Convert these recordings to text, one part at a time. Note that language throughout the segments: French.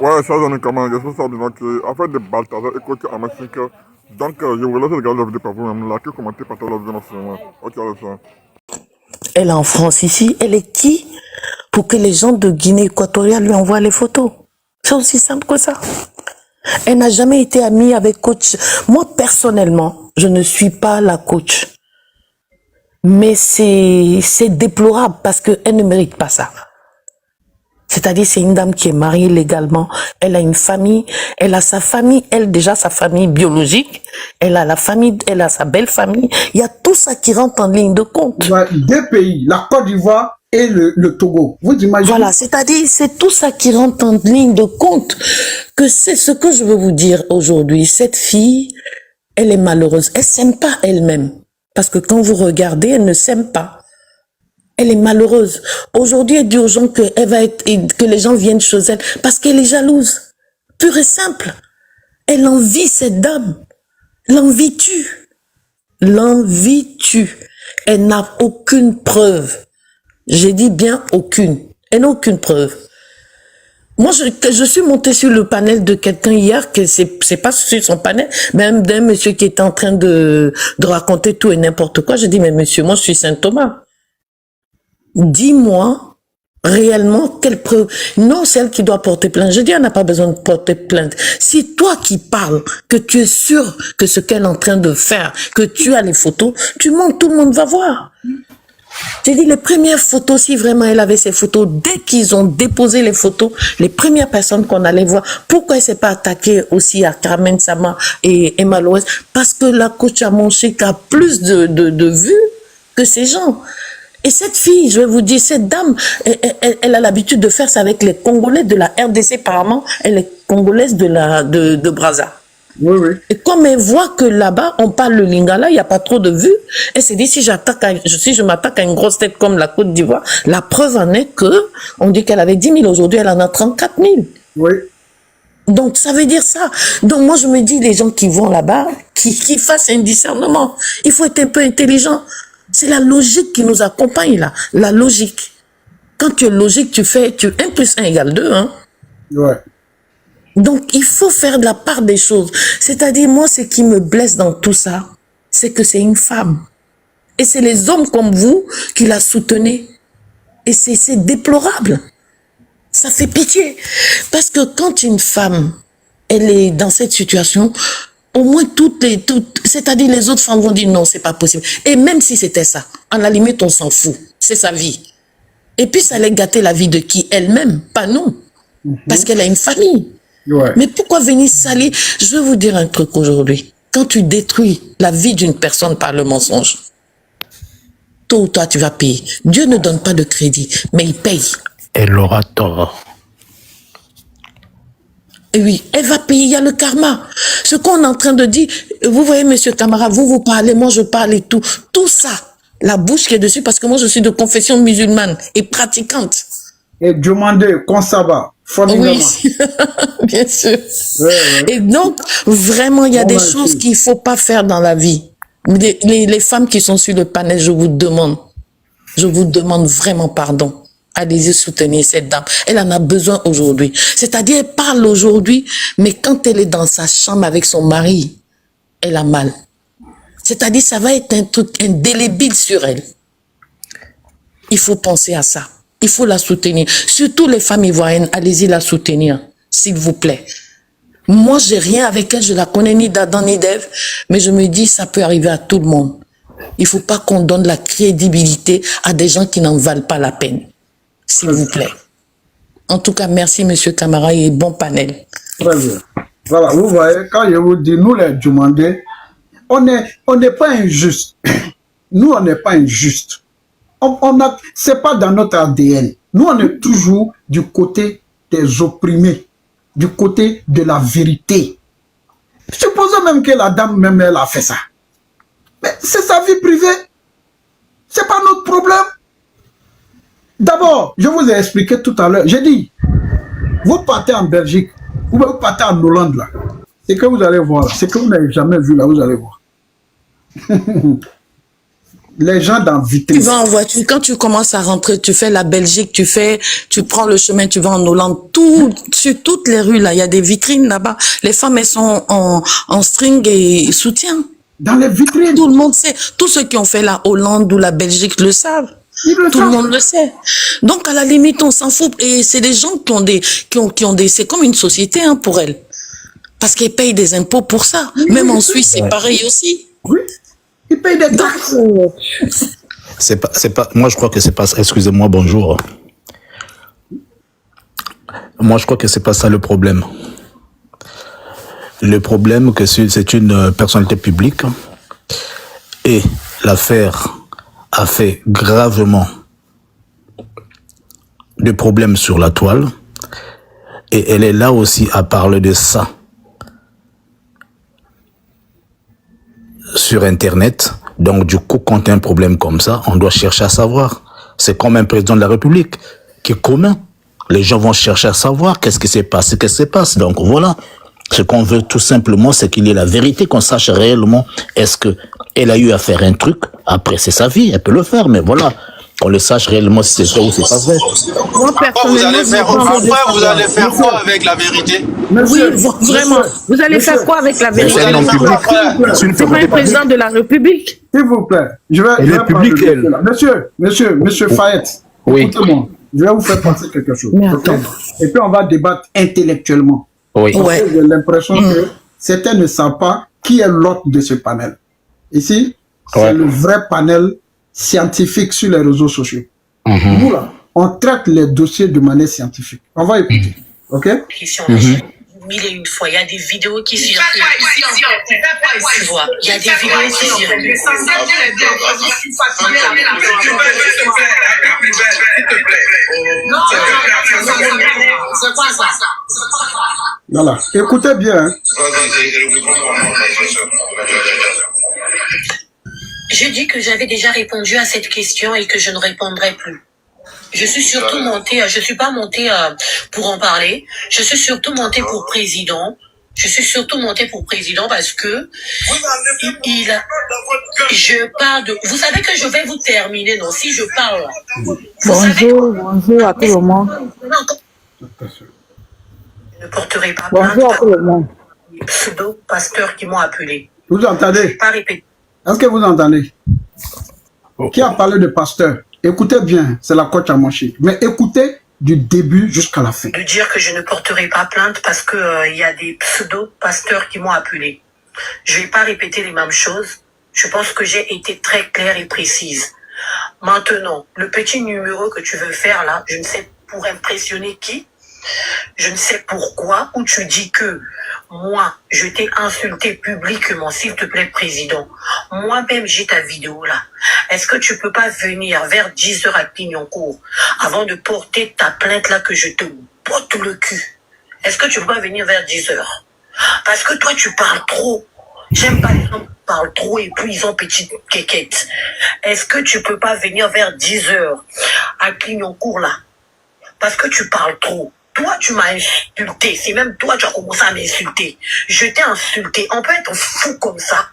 Ouais, ça j'en ai comment, je suis ça disant que, en fait, de Balthazar et Coach à Mexique. Donc, je vous laisse regarder la vidéo par vous-même, là, que commenter, partager la vidéo dans ce moment. Ok, allez, ça. Elle est en France ici. Elle est qui pour que les gens de Guinée équatoriale lui envoient les photos? C'est aussi simple que ça. Elle n'a jamais été amie avec coach. Moi, personnellement, je ne suis pas la coach. Mais c'est déplorable parce qu'elle ne mérite pas ça. C'est-à-dire, c'est une dame qui est mariée légalement, elle a une famille, elle a sa famille, elle déjà sa famille biologique, elle a la famille, elle a sa belle famille. Il y a tout ça qui rentre en ligne de compte. Deux pays, la Côte d'Ivoire et le Togo. Vous imaginez? Voilà, c'est-à-dire, c'est tout ça qui rentre en ligne de compte. Que c'est ce que je veux vous dire aujourd'hui. Cette fille, elle est malheureuse. Elle s'aime pas elle-même. Parce que quand vous regardez, elle ne s'aime pas. Elle est malheureuse. Aujourd'hui, elle dit aux gens que les gens viennent chez elle parce qu'elle est jalouse. Pure et simple. Elle envie cette dame. L'envie tue. L'envie tue. Elle n'a aucune preuve. J'ai dit bien aucune. Elle n'a aucune preuve. Moi, je suis montée sur le panel de quelqu'un hier, que c'est pas sur son panel, même d'un monsieur qui était en train de raconter tout et n'importe quoi. J'ai dit, mais monsieur, moi, je suis Saint-Thomas. Dis-moi réellement quelle preuve. Non, c'est elle qui doit porter plainte. Je dis, elle n'a pas besoin de porter plainte. Si toi qui parles, que tu es sûr que ce qu'elle est en train de faire, que tu as les photos, tu montres, tout le monde va voir. J'ai dit, les premières photos, si vraiment elle avait ces photos, dès qu'ils ont déposé les photos, les premières personnes qu'on allait voir, pourquoi elle s'est pas attaquée aussi à Carmen Sama et Emma Loès? Parce que la coach a montré qu'elle a plus de vues que ces gens. Et cette fille, je vais vous dire, cette dame, elle a l'habitude de faire ça avec les Congolais de la RDC, apparemment, elle est congolaise de Brazza. Oui, oui. Et comme elle voit que là-bas, on parle le lingala, il n'y a pas trop de vues, elle s'est dit, si je m'attaque à une grosse tête comme la Côte d'Ivoire, la preuve en est que, on dit qu'elle avait 10 000, aujourd'hui elle en a 34 000. Oui. Donc, ça veut dire ça. Donc, moi, je me dis, les gens qui vont là-bas, qui fassent un discernement. Il faut être un peu intelligent. C'est la logique qui nous accompagne, là. La logique. Quand tu es logique, tu fais, 1 plus 1 égale 2, hein. Ouais. Donc, il faut faire de la part des choses. C'est-à-dire, moi, ce qui me blesse dans tout ça, c'est que c'est une femme. Et c'est les hommes comme vous qui la soutenez. Et c'est déplorable. Ça fait pitié. Parce que quand une femme, elle est dans cette situation, au moins c'est-à-dire les autres femmes vont dire non, c'est pas possible. Et même si c'était ça, à la limite, on s'en fout. C'est sa vie. Et puis, ça allait gâter la vie de qui? Elle-même, pas nous. Parce qu'elle a une famille. Ouais. Mais pourquoi venir salir? Je vais vous dire un truc aujourd'hui. Quand tu détruis la vie d'une personne par le mensonge, tôt ou tard, tu vas payer. Dieu ne donne pas de crédit, mais il paye. Elle aura tort. Et oui, elle va payer, il y a le karma. Ce qu'on est en train de dire, vous voyez, monsieur Camara, vous parlez, moi je parle et tout. Tout ça, la bouche qui est dessus, parce que moi je suis de confession musulmane et pratiquante. Et demander qu'on ça va. Oui, bien sûr. Ouais. Et donc, vraiment, il y a des choses qu'il ne faut pas faire dans la vie. Les femmes qui sont sur le panel, je vous demande vraiment pardon. Allez-y soutenir cette dame. Elle en a besoin aujourd'hui. C'est-à-dire, elle parle aujourd'hui, mais quand elle est dans sa chambre avec son mari, elle a mal. C'est-à-dire, ça va être un truc indélébile sur elle. Il faut penser à ça. Il faut la soutenir. Surtout les femmes ivoiriennes, allez-y la soutenir, s'il vous plaît. Moi, j'ai rien avec elle, je la connais ni d'Adam ni d'Ève, mais je me dis, ça peut arriver à tout le monde. Il ne faut pas qu'on donne la crédibilité à des gens qui n'en valent pas la peine. S'il vous plaît. En tout cas, merci, monsieur Camara, et bon panel. Très bien. Voilà, vous voyez, quand je vous dis, nous les demandés, on n'est pas injuste. Nous, on n'est pas injuste. C'est pas dans notre ADN. Nous, on est toujours du côté des opprimés, du côté de la vérité. Supposons même que la dame, même elle a fait ça. Mais c'est sa vie privée. C'est pas notre problème. D'abord, je vous ai expliqué tout à l'heure. J'ai dit, vous partez en Belgique, ou vous partez en Hollande là. C'est que vous allez voir, c'est que vous n'avez jamais vu là, vous allez voir. les gens dans Tu vitrine. vas en voiture, quand tu commences à rentrer, tu fais la Belgique, tu prends le chemin, tu vas en Hollande, sur toutes les rues là, il y a des vitrines là-bas. Les femmes, elles sont en string et soutien. Dans les vitrines. Tout le monde sait. Tous ceux qui ont fait la Hollande ou la Belgique le savent. Ils le Tout le savent. monde le sait. Donc, à la limite, on s'en fout. Et c'est des gens qui ont des, c'est comme une société, hein, pour elles. Parce qu'ils payent des impôts pour ça. Même en Suisse, c'est pareil aussi. Oui. Ils payent des taxes. Moi, je crois que c'est pas, excusez-moi, bonjour. Moi, je crois que c'est pas ça le problème. Le problème, que c'est une personnalité publique et l'affaire a fait gravement de problèmes sur la toile et elle est là aussi à parler de ça sur Internet. Donc, du coup, quand il y a un problème comme ça, on doit chercher à savoir. C'est comme un président de la République qui est commun. Les gens vont chercher à savoir qu'est-ce qui s'est passé, qu'est-ce qui se passe. Donc, voilà. Ce qu'on veut tout simplement, c'est qu'il y ait la vérité, qu'on sache réellement est-ce qu'elle a eu à faire un truc. Après, c'est sa vie, elle peut le faire, mais voilà. Qu'on le sache réellement si c'est vrai ou c'est pas vrai. Moi, Vous allez faire, personnellement, vous allez faire quoi avec la vérité? oui, vraiment. Vous allez faire quoi avec la vérité? Vous allez faire quoi après? C'est pas un président de la République. S'il vous plaît, je vais publique, prendre elle. là. Monsieur Fayette, Oui. écoutez-moi, je vais vous faire penser quelque chose. Mais ok? attends. Et puis on va débattre intellectuellement. Oui. Parce Ouais. que j'ai l'impression que certains ne savent pas qui est l'hôte de ce panel. Ici, c'est Ouais. le vrai panel scientifique sur les réseaux sociaux. Nous, là, on traite les dossiers de manière scientifique. On va écouter. OK? Question, mille et une fois, il y a des vidéos qui circulent. Tu vois, il y a des vidéos qui circulent. C'est quoi ça? Voilà. Écoutez bien. Hein. Je dis que j'avais déjà répondu à cette question et que je ne répondrai plus. Je suis surtout montée, je suis pas montée pour en parler. Je suis surtout montée pour président. Je suis surtout montée pour président parce que je parle de. Vous savez que je vais vous terminer, non? Si je parle. Bonjour à tout le monde. Je ne porterai pas plainte Bonjour à par tout le monde. les pseudo-pasteurs qui m'ont appelé. Vous entendez? Pas répéter. Est-ce que vous entendez? Qui a parlé de pasteur? Écoutez bien, c'est la coach à manger. Mais écoutez du début jusqu'à la fin. De dire que je ne porterai pas plainte parce que il y a des pseudo-pasteurs qui m'ont appelé. Je vais pas répéter les mêmes choses. Je pense que j'ai été très claire et précise. Maintenant, le petit numéro que tu veux faire là, je ne sais pour impressionner qui, je ne sais pourquoi, où tu dis que moi, je t'ai insulté publiquement, s'il te plaît, président. Moi-même, j'ai ta vidéo là. Est-ce que tu peux pas venir vers 10h à Clignancourt avant de porter ta plainte là que je te botte le cul? Est-ce que tu peux pas venir vers 10h? Parce que toi, tu parles trop. J'aime pas les gens qui parlent trop et puis ils ont petite quéquette. Est-ce que tu peux pas venir vers 10h à Clignancourt là? Parce que tu parles trop. Toi, tu m'as insulté. C'est même toi, tu as commencé à m'insulter. Je t'ai insulté. On peut être fou comme ça.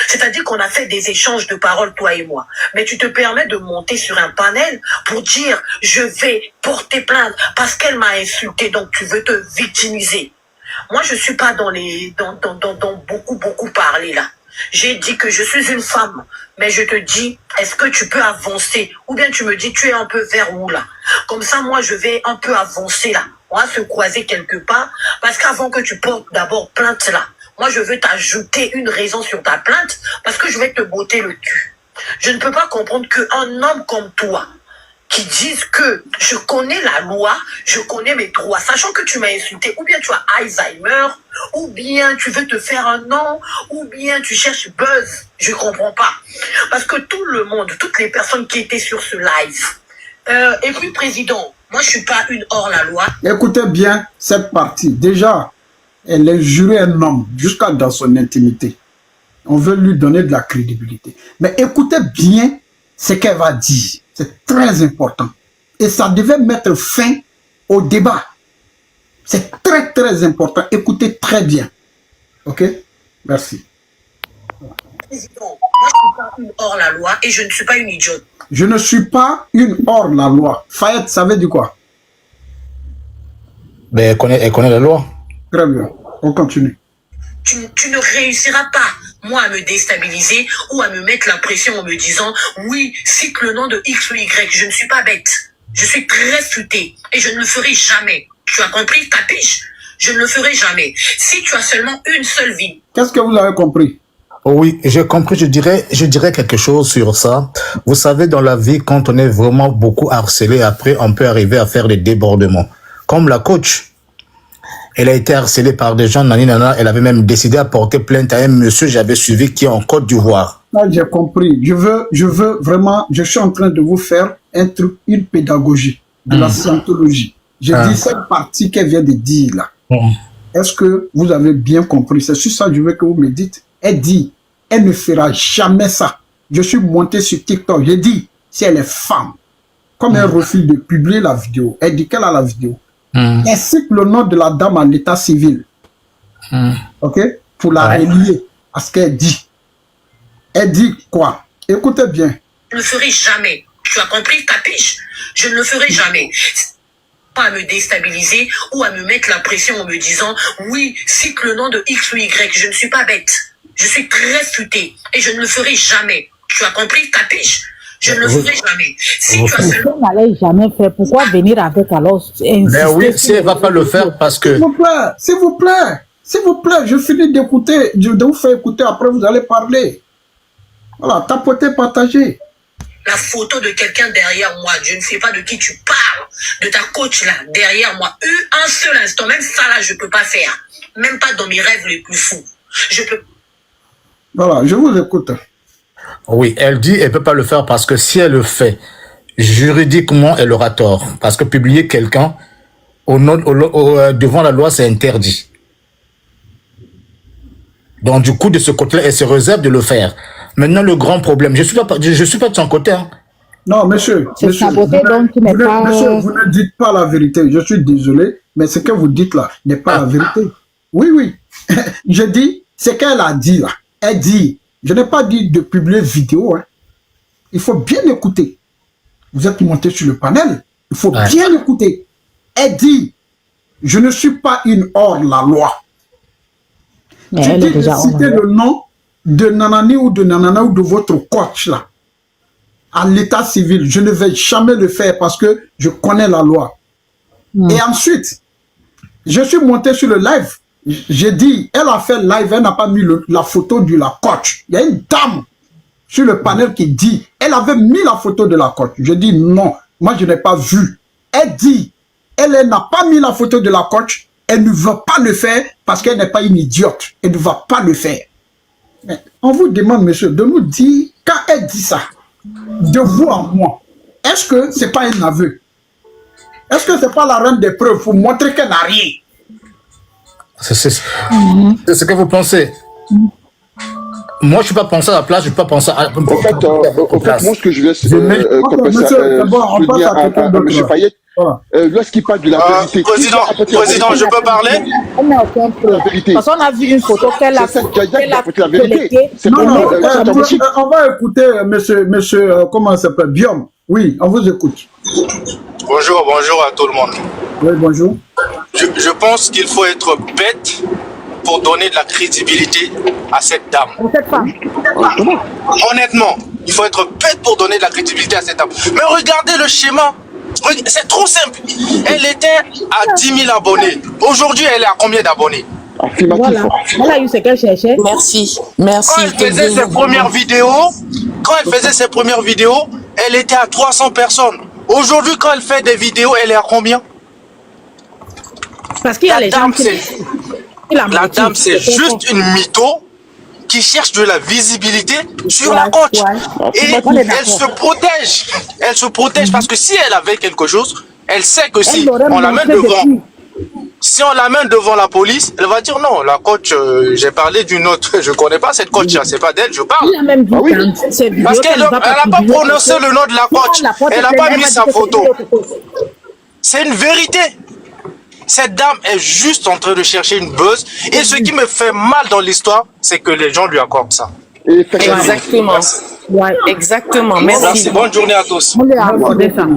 C'est-à-dire qu'on a fait des échanges de paroles, toi et moi. Mais tu te permets de monter sur un panel pour dire « Je vais porter plainte parce qu'elle m'a insulté, donc tu veux te victimiser. » Moi, je suis pas dans beaucoup parler là. J'ai dit que je suis une femme, mais je te dis, est-ce que tu peux avancer? Ou bien tu me dis, tu es un peu vers où là? Comme ça, moi, je vais un peu avancer là. On va se croiser quelque part, parce qu'avant que tu portes d'abord plainte là, moi, je veux t'ajouter une raison sur ta plainte, parce que je vais te botter le cul. Je ne peux pas comprendre qu'un homme comme toi, qui disent que je connais la loi, je connais mes droits, sachant que tu m'as insulté, ou bien tu as Alzheimer, ou bien tu veux te faire un nom, ou bien tu cherches buzz. Je comprends pas. Parce que tout le monde, toutes les personnes qui étaient sur ce live, et puis président, moi je suis pas une hors-la-loi. Écoutez bien cette partie. Déjà, elle est jurée un homme jusqu'à dans son intimité. On veut lui donner de la crédibilité. Mais écoutez bien ce qu'elle va dire. C'est très important. Et ça devait mettre fin au débat. C'est très, très important. Écoutez très bien. OK? Merci. Président, moi Moi, je ne suis pas une hors la loi et je ne suis pas une idiote. Je ne suis pas une hors la loi. Fayette, ça veut dire quoi? Ben, elle connaît la loi. Très bien. On continue. Tu ne réussiras pas, moi, à me déstabiliser ou à me mettre la pression en me disant oui, cite le nom de X ou Y. Je ne suis pas bête. Je suis très futée et je ne le ferai jamais. Tu as compris, capiche? Je ne le ferai jamais. Si tu as seulement une seule vie. Qu'est-ce que vous avez compris? Oh oui, j'ai compris, je dirais quelque chose sur ça. Vous savez, dans la vie, quand on est vraiment beaucoup harcelé, après, on peut arriver à faire des débordements. Comme la coach. Elle a été harcelée par des gens, nani nana, elle avait même décidé à porter plainte à un monsieur que j'avais suivi qui est en Côte d'Ivoire. Là, j'ai compris. Je veux vraiment, je suis en train de vous faire un truc, une pédagogie de la scientologie. J'ai dit cette partie qu'elle vient de dire là. Est-ce que vous avez bien compris? C'est sur ça que je veux que vous me dites. Elle dit, elle ne fera jamais ça. Je suis monté sur TikTok. J'ai dit, si elle est femme, comme elle refuse de publier la vidéo, elle dit qu'elle a la vidéo. Elle cite le nom de la dame à l'état civil. OK? Pour la relier à ce qu'elle dit. Elle dit quoi? Écoutez bien. Je ne le ferai jamais. Tu as compris, capiche? Je ne le ferai jamais. Pas à me déstabiliser ou à me mettre la pression en me disant oui, cite le nom de X ou Y. Je ne suis pas bête. Je suis très futée et je ne le ferai jamais. Tu as compris, capiche? Je ne le ferai jamais. Si tu as seulement... On n'allait jamais faire. Pourquoi venir avec alors Ben oui, si elle ne va pas le faire parce que... S'il vous plaît, je finis d'écouter, de vous faire écouter, après vous allez parler. Voilà, tapotez, partagez. La photo de quelqu'un derrière moi, je ne sais pas de qui tu parles, de ta coach là, derrière moi, un seul instant, même ça là, je ne peux pas faire. Même pas dans mes rêves les plus fous. Je peux... Voilà, je vous écoute. Oui, elle dit elle peut pas le faire parce que si elle le fait, juridiquement, elle aura tort. Parce que publier quelqu'un devant la loi, c'est interdit. Donc, du coup, de ce côté-là, elle se réserve de le faire. Maintenant, le grand problème, je suis pas de son côté. Hein. Non, monsieur, c'est saboté, donc tu n'es pas... Monsieur, vous ne dites pas la vérité. Je suis désolé, mais ce que vous dites là n'est pas la vérité. Oui. Je dis, ce qu'elle a dit là. Elle dit, je n'ai pas dit de publier vidéo. Hein. Il faut bien écouter. Vous êtes monté sur le panel. Il faut bien écouter. Elle dit, je ne suis pas une hors la loi. Mais tu elle dis est déjà de citer le nom de Nanani ou de Nanana ou de votre coach là. À l'état civil, je ne vais jamais le faire parce que je connais la loi. Et ensuite, je suis monté sur le live. J'ai dit, elle a fait live, elle n'a pas mis la photo de la coach. Il y a une dame sur le panel qui dit, elle avait mis la photo de la coach. Je dis non, moi je n'ai pas vu. Elle dit, elle n'a pas mis la photo de la coach, elle ne veut pas le faire parce qu'elle n'est pas une idiote. Elle ne va pas le faire. Mais on vous demande, monsieur, de nous dire, quand elle dit ça, de vous en moi, est-ce que ce n'est pas un aveu? Est-ce que ce n'est pas la reine des preuves pour montrer qu'elle n'a rien? C'est ce que vous pensez. Moi, je ne suis pas pensé à la place, je ne suis pas pensé à... En fait, moi, ce que je vais soutenir à M. Fayette, lorsqu'il parle de la vérité... Président, je peux parler? Elle n'a aucun problème. Parce qu'on a vu une photo qu'elle a collectée. On va écouter monsieur comment ça s'appelle, Biom. Oui, on vous écoute. Bonjour à tout le monde. Oui, bonjour. Je pense qu'il faut être bête pour donner de la crédibilité à cette dame. Honnêtement, il faut être bête pour donner de la crédibilité à cette dame. Mais regardez le schéma. C'est trop simple. Elle était à 10 000 abonnés. Aujourd'hui, elle est à combien d'abonnés? Voilà. Elle a eu ce qu'elle cherchait. Merci. Quand elle faisait ses premières vidéos, elle était à 300 personnes. Aujourd'hui, quand elle fait des vidéos, elle est à combien? Parce qu'il y a les gens qui... La dame, c'est juste une mytho qui cherche de la visibilité sur la coach. Et elle se protège. Elle se protège parce que si elle avait quelque chose, elle sait que si on l'amène devant la police, elle va dire non, la coach, j'ai parlé d'une autre, je connais pas cette coach, c'est pas d'elle, je parle. Il a même dit parce qu'elle n'a pas prononcé le nom de la coach, elle n'a pas mis sa photo. C'est une vérité. Cette dame est juste en train de chercher une buzz. Et ce qui me fait mal dans l'histoire, c'est que les gens lui accordent ça. et faire Exactement. Ouais. Exactement. Merci, Merci. bonne journée à tous. On est accordé ça.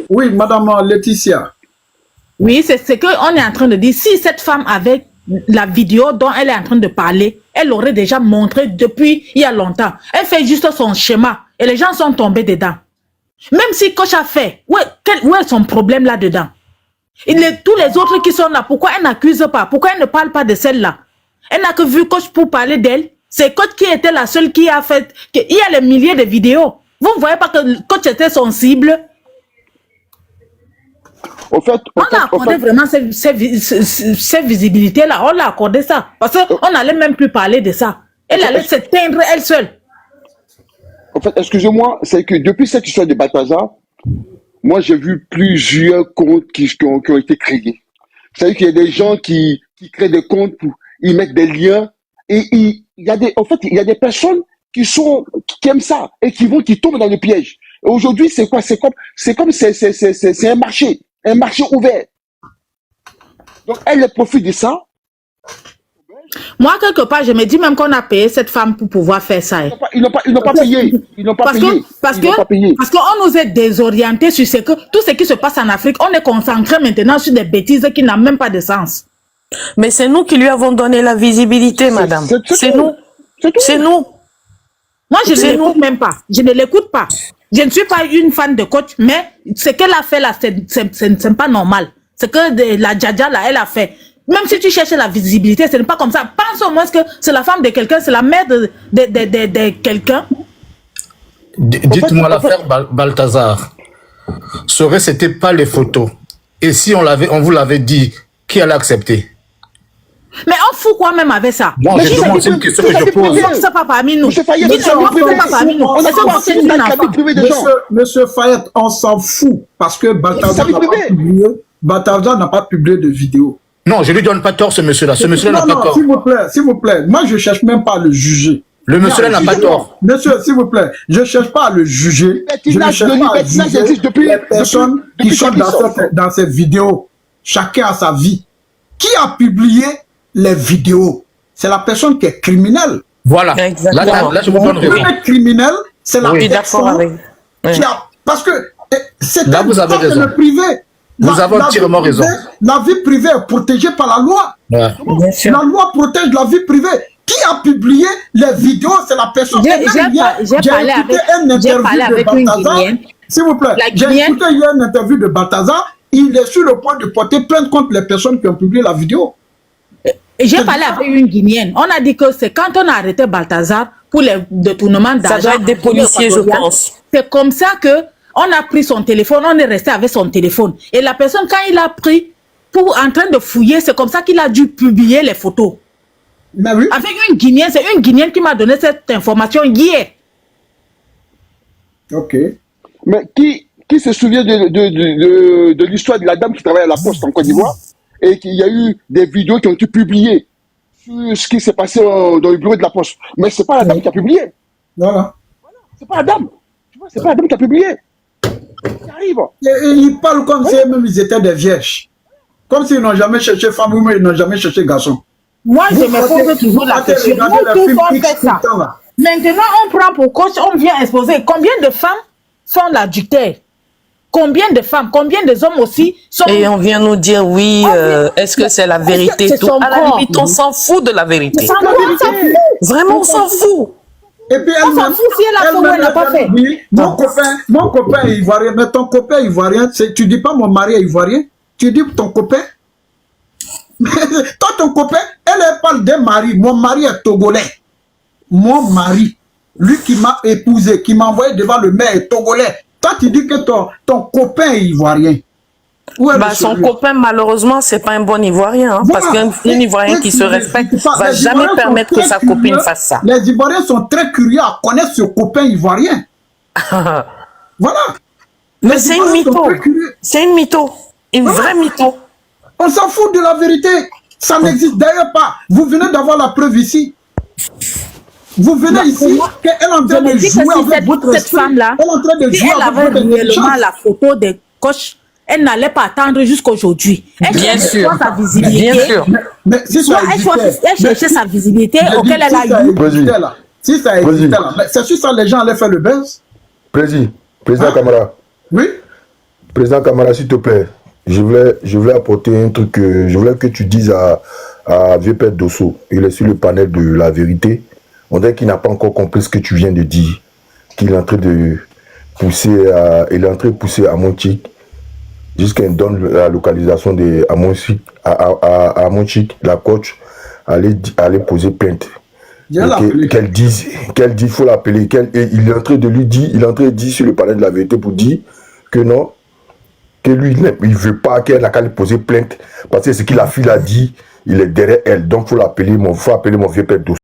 Oui, madame Laetitia. Oui, c'est ce qu'on est en train de dire. Si cette femme avait la vidéo dont elle est en train de parler, elle l'aurait déjà montré depuis il y a longtemps. Elle fait juste son schéma et les gens sont tombés dedans. Même si Coach a fait, où est son problème là-dedans? Tous les autres qui sont là, pourquoi elle n'accuse pas? Pourquoi elle ne parle pas de celle-là? Elle n'a que vu Coach pour parler d'elle. C'est Coach qui était la seule qui a fait... Il y a les milliers de vidéos. Vous ne voyez pas que Coach était son cible? On a accordé vraiment cette visibilité-là. On l'a accordé ça. Parce qu'on n'allait même plus parler de ça. Elle allait s'éteindre elle seule. En fait, excusez-moi, c'est que depuis cette histoire de Balthazar, moi j'ai vu plusieurs comptes qui ont été créés. C'est-à-dire qu'il y a des gens qui créent des comptes, ils mettent des liens, et il y a des personnes qui aiment ça, et qui tombent dans le piège. Et aujourd'hui, c'est quoi? C'est un marché ouvert. Donc, elle profite de ça. Moi, quelque part, je me dis même qu'on a payé cette femme pour pouvoir faire ça. Ils n'ont pas payé. Ils n'ont pas payé. Parce qu'on nous est désorientés sur tout ce qui se passe en Afrique. On est concentré maintenant sur des bêtises qui n'ont même pas de sens. Mais c'est nous qui lui avons donné la visibilité, madame. C'est nous. C'est nous. Moi, je ne l'écoute même pas. Je ne l'écoute pas. Je ne suis pas une fan de Coach, mais ce qu'elle a fait là, c'est pas normal. Ce que la Djadja là, elle a fait. Même si tu cherches la visibilité, ce n'est pas comme ça. Pense au moins que c'est la femme de quelqu'un, c'est la mère de quelqu'un. Dites-moi l'affaire Balthazar. C'était pas les photos. Et si on vous l'avait dit, qui allait accepter? Mais on fout quoi même avec ça? Bon, je demande, c'est une question que je pose. C'est pas parmi nous. Monsieur Fayette, Monsieur Fayette, on s'en fout parce que Balthazar n'a pas publié de vidéo. Non, je lui donne pas tort, ce monsieur-là. Ce monsieur-là n'a pas tort. S'il vous plaît. Moi, je cherche même pas à le juger. Le monsieur-là n'a pas tort. Monsieur, s'il vous plaît, je cherche pas à le juger. Je ne cherche pas à juger les personnes qui sont dans cette vidéo. Chacun a sa vie. Qui a publié les vidéos? C'est la personne qui est criminelle. Voilà. Là, je vous donne raison. Le criminel, c'est la personne qui a... Parce que c'est là, vous avez raison. Privé. Vous avez entièrement raison. La vie privée est protégée par la loi. Ouais. La loi protège la vie privée. Qui a publié les vidéos? C'est la personne. J'ai parlé avec une Guinéenne. S'il vous plaît, j'ai écouté hier une interview de Balthazar. Il est sur le point de porter plainte contre les personnes qui ont publié la vidéo. J'ai parlé avec une Guinéenne. On a dit que c'est quand on a arrêté Balthazar pour les détournements d'argent. Ça doit être des policiers, je pense. C'est comme ça que on a pris son téléphone, on est resté avec son téléphone. Et la personne, quand il a pris en train de fouiller, c'est comme ça qu'il a dû publier les photos. Mais oui. Avec une Guinéenne, c'est une Guinéenne qui m'a donné cette information hier. Ok. Mais qui se souvient de l'histoire de la dame qui travaille à la poste en Côte d'Ivoire et qu'il y a eu des vidéos qui ont été publiées sur ce qui s'est passé dans le bureau de la poste. Mais c'est pas la dame qui a publié. Voilà. C'est pas la dame. Tu vois, c'est pas la dame qui a publié. Ça arrive. Et ils parlent comme si même ils étaient des vierges. Comme s'ils n'ont jamais cherché femme ou ils n'ont jamais cherché garçon. Moi, je me pose toujours la question. Nous tous, on fait ça. Maintenant, on prend pour Coach, on vient exposer. Combien de femmes font l'adultère? Combien de femmes, combien d'hommes aussi sont... Et on vient nous dire, oui, est-ce que c'est la vérité? Tout. À la limite, on s'en fout de la vérité. Vraiment, on s'en fout. Et puis on s'en fout si elle a fait ou elle n'a pas fait. Mon copain est ivoirien, mais ton copain est ivoirien, tu dis pas mon mari est ivoirien, tu dis ton copain. Toi, ton copain, elle parle d'un mari. Mon mari est togolais. Mon mari, lui qui m'a épousé, qui m'a envoyé devant le maire est togolais. Toi, tu dis que ton copain est ivoirien. Son copain, malheureusement, c'est pas un bon Ivoirien. Hein, voilà. Parce qu'un Ivoirien qui se respecte ne va jamais permettre que sa copine fasse ça. Les Ivoiriens sont très curieux à connaître ce copain ivoirien. Voilà. Mais c'est une mytho. C'est une mytho. Une vraie mytho. On s'en fout de la vérité. Ça n'existe d'ailleurs pas. Vous venez d'avoir la preuve ici. Vous venez ici, qu'elle est en train de jouer avec cette femme-là. Elle est en train de jouer avec votre réellement la photo de Coach. Elle n'allait pas attendre jusqu'aujourd'hui. Bien sûr. Sa visibilité. Bien sûr. Mais si elle cherchait sa visibilité auquel elle a eu. Si ça existait là, c'est sûr ça, les gens allaient faire le buzz. Président Camara. Oui. Président Camara, s'il te plaît, je voulais apporter un truc, je voulais que tu dises à Vieux Père Dosso, il est sur le panel de la vérité, on dirait qu'il n'a pas encore compris ce que tu viens de dire, qu'il est en train de pousser à Monchique, jusqu'à donne la localisation de à Monchique, la coach, aller poser plainte. Qu'elle dise, il faut l'appeler, il est en train de lui dire, il est en train de dire sur le panel de la vérité pour dire que non, que lui, il ne veut pas qu'elle n'a qu'à lui poser plainte, parce que ce que la fille a dit, il est derrière elle, donc il faut appeler mon vieux père Dosso.